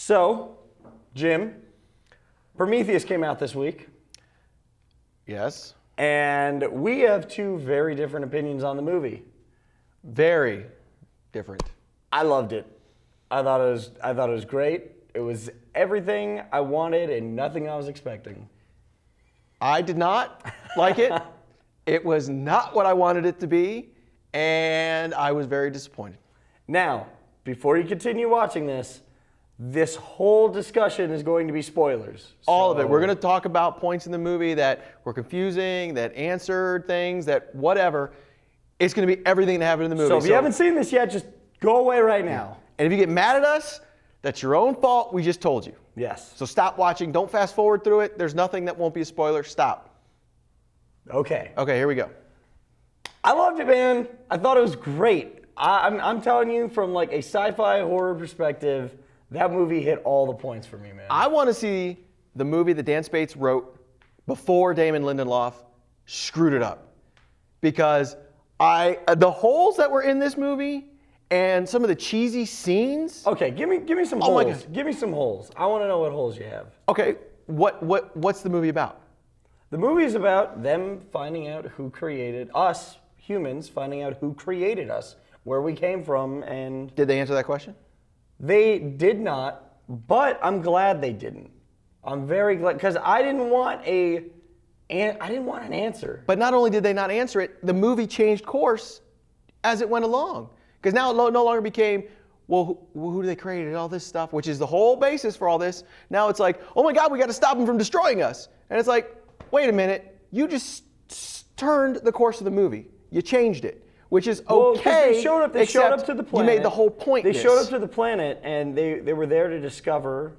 So, Jim, Prometheus came out this week, Yes. and we have two very different opinions on the movie. Very different. I loved it. I thought it was great. It was everything I wanted and nothing I was expecting. I did not like it. It was not what I wanted it to be, and I was very disappointed. Now, before you continue watching this whole discussion is going to be spoilers. All of it. We're going to talk about points in the movie that were confusing, that answered things, that whatever. It's going to be everything that happened in the movie. So if you haven't seen this yet, just go away right now. And if you get mad at us, that's your own fault. We just told you. Yes. So stop watching. Don't fast forward through it. There's nothing that won't be a spoiler. Stop. Okay. Okay, here we go. I loved it, man. I thought it was great. I'm telling you, from like a sci-fi horror perspective, that movie hit all the points for me, man. I want to see the movie that Dan Spates wrote before Damon Lindelof screwed it up. Because the holes that were in this movie and some of the cheesy scenes. Okay, give me some holes. Oh my God. Give me some holes. I want to know what holes you have. Okay, what's the movie about? The movie is about them finding out who created us, humans, finding out who created us, where we came from, and Did they answer that question? they did not, but I'm glad they didn't. I'm very glad, because I didn't want an answer. But not only did they not answer it, the movie changed course as it went along. Because now it no longer became, well, who do they create and all this stuff, which is the whole basis for all this. Now it's like, oh my God, we got to stop them from destroying us. And it's like, wait a minute, you just turned the course of the movie. You changed it, which is okay. They showed up to the planet. You made the whole point. They showed up to the planet, and they were there to discover,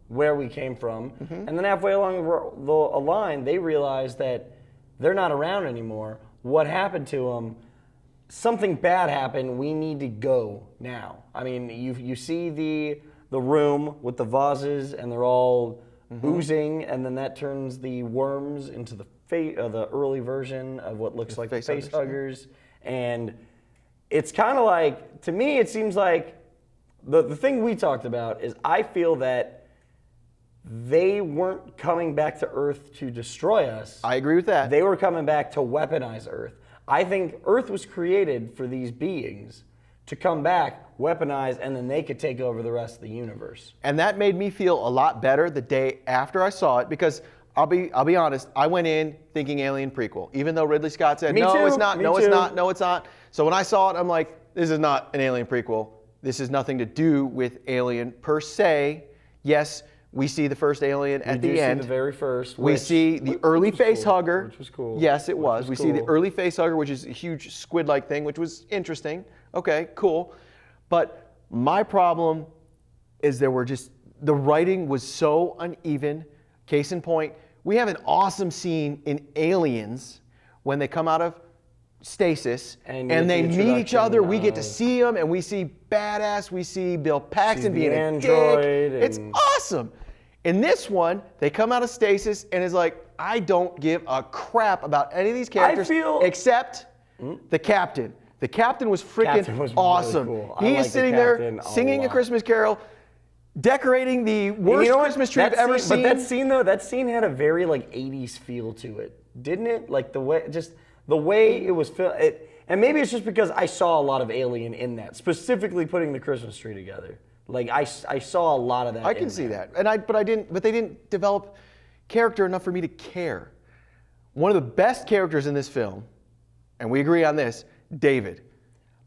where we came from. Mm-hmm. And then halfway along the line, they realized that they're not around anymore. What happened to them? Something bad happened. We need to go now. I mean, you see the room with the vases, and they're all oozing, and then that turns the worms into the early version of what looks like the face huggers. And it's kind of like, to me, it seems like the thing we talked about is I feel that they weren't coming back to Earth to destroy us. I agree with that. They were coming back to weaponize Earth. I think Earth was created for these beings to come back, weaponize, and then they could take over the rest of the universe. And that made me feel a lot better the day after I saw it, because I'll be honest, I went in thinking Alien prequel, even though Ridley Scott said, no, it's not, no, it's not, no, it's not. So when I saw it, I'm like, this is not an Alien prequel. This has nothing to do with Alien per se. Yes, we see the first Alien at the end. We see the very first. We see the early face hugger. Which was cool. Yes, it was. We see the early face hugger, which is a huge squid-like thing, which was interesting. Okay, cool. But my problem is the writing was so uneven. Case in point, we have an awesome scene in Aliens when they come out of stasis and they meet each other. We get to see them, and we see badass. We see Bill Paxton being a dick. It's awesome. In this one, they come out of stasis, and it's like, I don't give a crap about any of these characters except the captain. The captain was freaking awesome. Really cool. He is sitting there singing a Christmas carol, decorating the worst Christmas tree I've ever seen. But that scene had a very like 80s feel to it, didn't it? Like the way it was filmed. And maybe it's just because I saw a lot of Alien in that, specifically putting the Christmas tree together. Like I saw a lot of that. I can see that, but they didn't develop character enough for me to care. One of the best characters in this film, and we agree on this, David,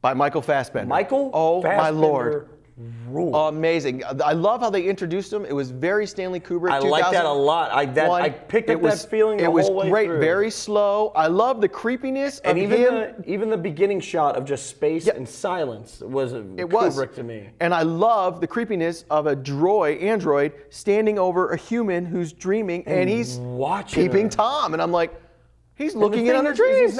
by Michael Fassbender. Oh my Lord. Rule. Amazing. I love how they introduced him. It was very Stanley Kubrick. I like that a lot. I picked up that feeling the whole way through. It was great, very slow. I love the creepiness of him. Even the beginning shot of just space and silence was Kubrick to me. And I love the creepiness of a android standing over a human who's dreaming, and he's peeping Tom. And I'm like, he's looking in under trees.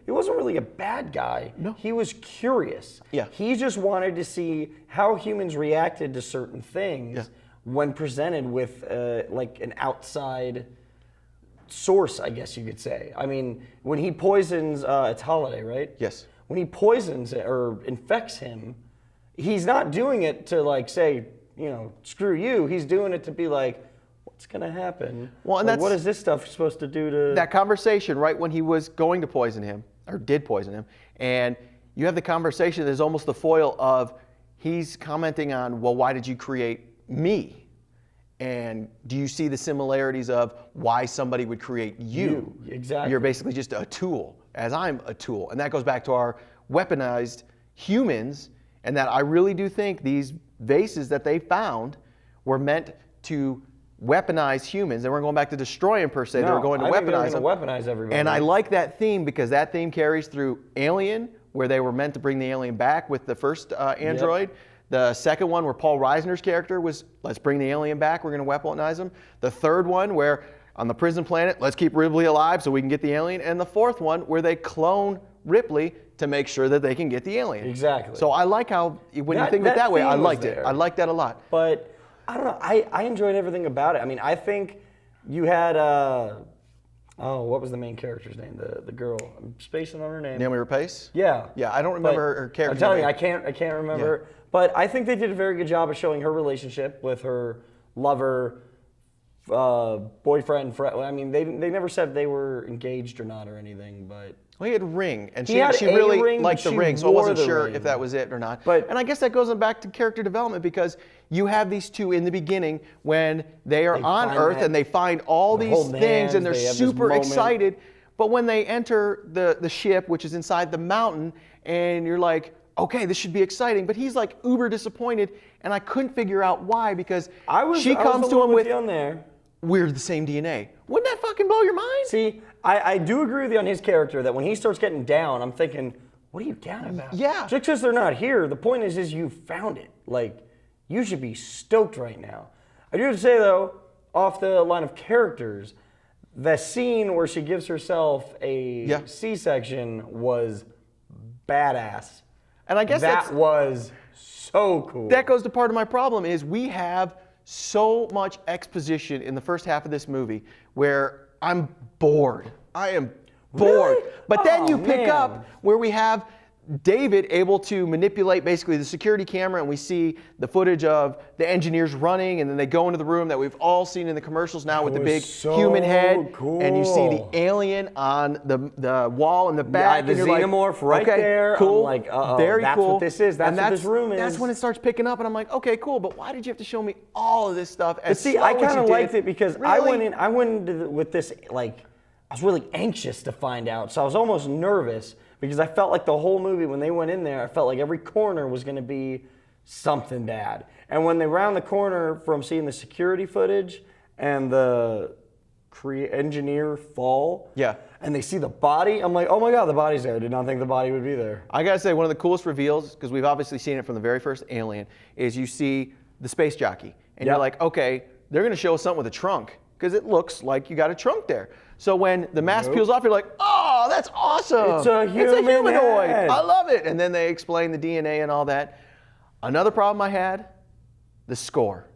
He wasn't really a bad guy. No. He was curious. Yeah. He just wanted to see how humans reacted to certain things when presented with like an outside source, I guess you could say. I mean, when he poisons, it's Holiday, right? Yes. When he poisons or infects him, he's not doing it to like say, screw you. He's doing it to be like, what's going to happen? Well, and like, what is this stuff supposed to do to... That conversation, right when he was going to poison him, or did poison him, and you have the conversation, there's almost the foil of, he's commenting on, well, why did you create me? And do you see the similarities of why somebody would create you? Exactly. You're basically just a tool, as I'm a tool. And that goes back to our weaponized humans, and that I really do think these vases that they found were meant to weaponize humans. They weren't going back to destroy them per se. They were going to weaponize them. Weaponize everybody. And I like that theme because that theme carries through Alien, where they were meant to bring the alien back with the first android. Yep. The second one, where Paul Reisner's character was, let's bring the alien back, we're going to weaponize him. The third one, where on the prison planet, let's keep Ripley alive so we can get the alien. And the fourth one, where they clone Ripley to make sure that they can get the alien. Exactly. So I like how, when you think of it that way, I liked it. I liked that a lot. But I don't know, I enjoyed everything about it. I mean, I think you had, what was the main character's name? The girl. I'm spacing on her name. Naomi Rapace? Yeah. Yeah, I don't remember her character. I'm telling you, I can't remember. Yeah. But I think they did a very good job of showing her relationship with her lover, boyfriend, friend. I mean, they never said they were engaged or not or anything, but... Well, he had a ring, and she really liked the ring, so I wasn't sure if that was it or not. And I guess that goes back to character development, because you have these two in the beginning when they are on Earth and they find all these things and they're super excited. But when they enter the ship, which is inside the mountain, and you're like, okay, this should be exciting. But he's like uber disappointed, and I couldn't figure out why, because she comes to him with, we're the same DNA. Wouldn't that fucking blow your mind? See, I do agree with you on his character, that when he starts getting down, I'm thinking, what are you down about? Yeah. Just because they're not here, the point is you found it. Like, you should be stoked right now. I do have to say, though, off the line of characters, the scene where she gives herself a C-section was badass. And I guess that was so cool. That goes to part of my problem is we have so much exposition in the first half of this movie where I'm bored. I am bored. Really? But then you pick up where we have David able to manipulate basically the security camera, and we see the footage of the engineers running, and then they go into the room that we've all seen in the commercials now with the big human head, and you see the alien on the wall in the back. The xenomorph right there. Cool. I'm like, very that's cool. what this is. That's what this room is. That's when it starts picking up, and I'm like, okay, cool, but why did you have to show me all of this stuff as slow as you did? See, I kind of liked it because really? I went into with this, like, I was really anxious to find out, so I was almost nervous. Because I felt like the whole movie, when they went in there, I felt like every corner was going to be something bad. And when they round the corner from seeing the security footage and the engineer fall, and they see the body, I'm like, oh my God, the body's there. I did not think the body would be there. I got to say, one of the coolest reveals, because we've obviously seen it from the very first Alien, is you see the space jockey. And you're like, okay, they're going to show us something with a trunk, because it looks like you got a trunk there. So when the mask peels off, you're like, oh, that's awesome. It's a humanoid. I love it. And then they explain the DNA and all that. Another problem I had, the score,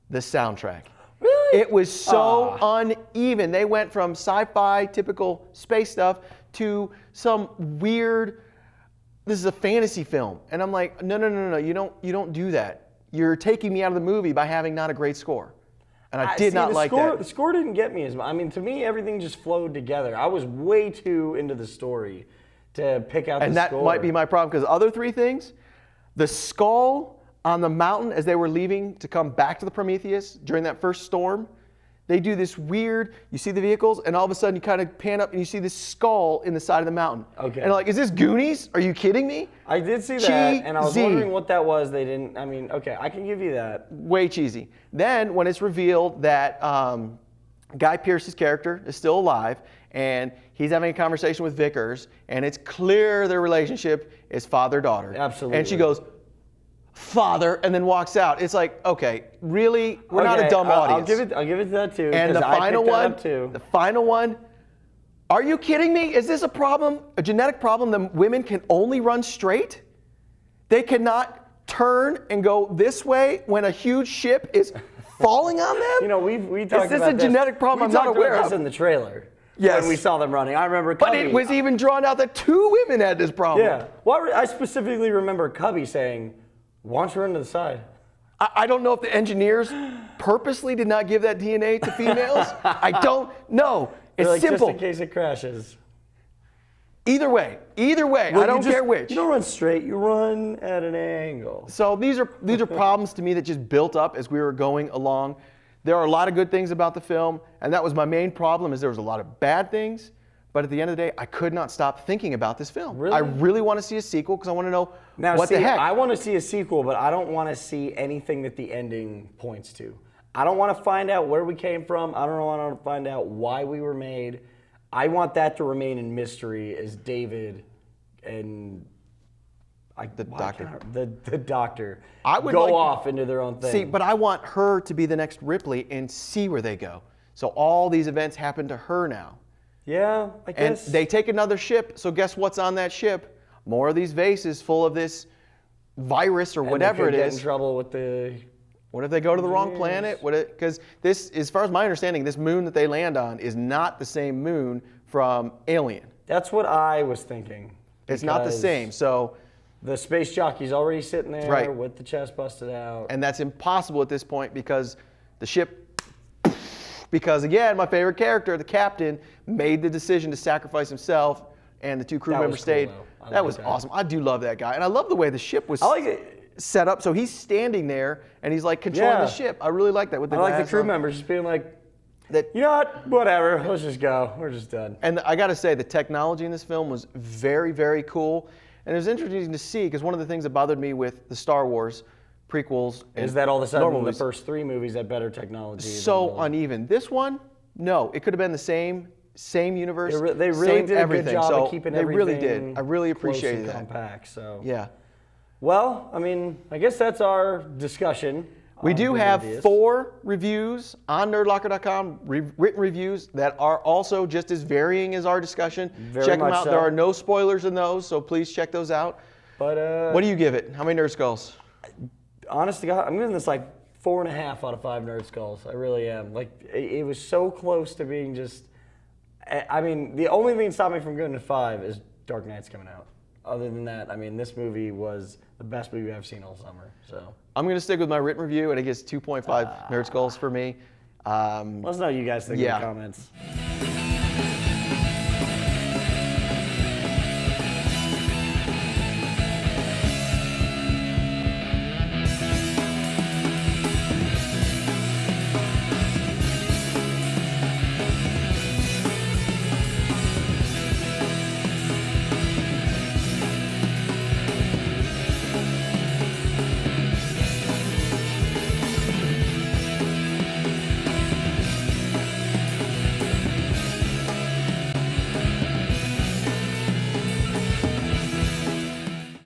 the soundtrack. Really? It was so uneven. They went from sci-fi, typical space stuff, to some weird, this is a fantasy film. And I'm like, no, you don't do that. You're taking me out of the movie by having not a great score. And I did not like that. The score didn't get me as much. I mean, to me, everything just flowed together. I was way too into the story to pick out the score. And that might be my problem, because other three things, the skull on the mountain as they were leaving to come back to the Prometheus during that first storm, they do this weird, you see the vehicles, and all of a sudden you kind of pan up and you see this skull in the side of the mountain. Okay. And like, is this Goonies? Are you kidding me? I did see that, and I was wondering what that was. They didn't, I mean, okay, I can give you that. Way cheesy. Then when it's revealed that Guy Pearce's character is still alive, and he's having a conversation with Vickers, and it's clear their relationship is father-daughter. Absolutely. And she goes, father, and then walks out. It's like, okay, really? We're not a dumb audience. I'll give it to that too. And the final one, are you kidding me? Is this a problem, a genetic problem that women can only run straight? They cannot turn and go this way when a huge ship is falling on them? You know, we talked about this. Is this a genetic problem I'm not aware of? We talked about this in the trailer. Yes. When we saw them running. I remember But Cubby. it was even drawn out that 2 women had this problem. Yeah. Well, I specifically remember Cubby saying, why don't you run to the side? I don't know if the engineers purposely did not give that DNA to females. I don't know. It's like, simple. Just in case it crashes. Either way, Well, I don't care which. You don't run straight. You run at an angle. So these are problems to me that just built up as we were going along. There are a lot of good things about the film, and that was my main problem. Is there was a lot of bad things, but at the end of the day, I could not stop thinking about this film. Really? I really want to see a sequel because I want to know Now, the heck. I want to see a sequel, but I don't want to see anything that the ending points to. I don't want to find out where we came from. I don't want to find out why we were made. I want that to remain in mystery as David and the doctor I would go like- off into their own thing. See, but I want her to be the next Ripley and see where they go. So all these events happen to her now. Yeah, I And guess. they take another ship, so guess what's on that ship? More of these vases full of this virus or whatever it Get in is. trouble with the. What if they go to the wrong planet? Because this, as far as my understanding, this moon that they land on is not the same moon from Alien. That's what I was thinking. It's not the because same. So, The space jockey's already sitting there Right. with the chest busted out. and that's impossible at this point because the ship, because again, my favorite character, the captain, made the decision to sacrifice himself, and the two crew That members was cool, stayed. though. I That like was that. awesome. I do love that guy, and I love the way the ship was I like it. set up. So he's standing there and he's like controlling Yeah. the ship. I really like that with the I like the glass crew on. members just being like, That, you know what, whatever, let's just go. We're just done. and I got to say, the technology in this film was very, very cool. And it was interesting to see because one of the things that bothered me with the Star Wars prequels Is that all of a sudden normal the movies, first three movies had better technology? so than the- uneven. This one, no, it could have been the same universe. They really same did a everything. good job so of keeping they everything really did. I really close and appreciated that. compact. So Yeah. Well, I mean, I guess that's our discussion. We on do Good have Ideas. 4 reviews on nerdlocker.com, written reviews that are also just as varying as our discussion. Very check them much out. so. There are no spoilers in those, so please check those out. But What do you give it? How many nerd skulls? honest to God, I'm giving this like 4.5 out of 5 nerd skulls. I really am. Like it was so close to being just. I mean, the only thing that stopped me from going to 5 is Dark Knight's coming out. Other than that, I mean, this movie was the best movie I've seen all summer. So I'm going to stick with my written review, and it gets 2.5 nerd skulls for me. let us know what you guys think in Yeah. the comments.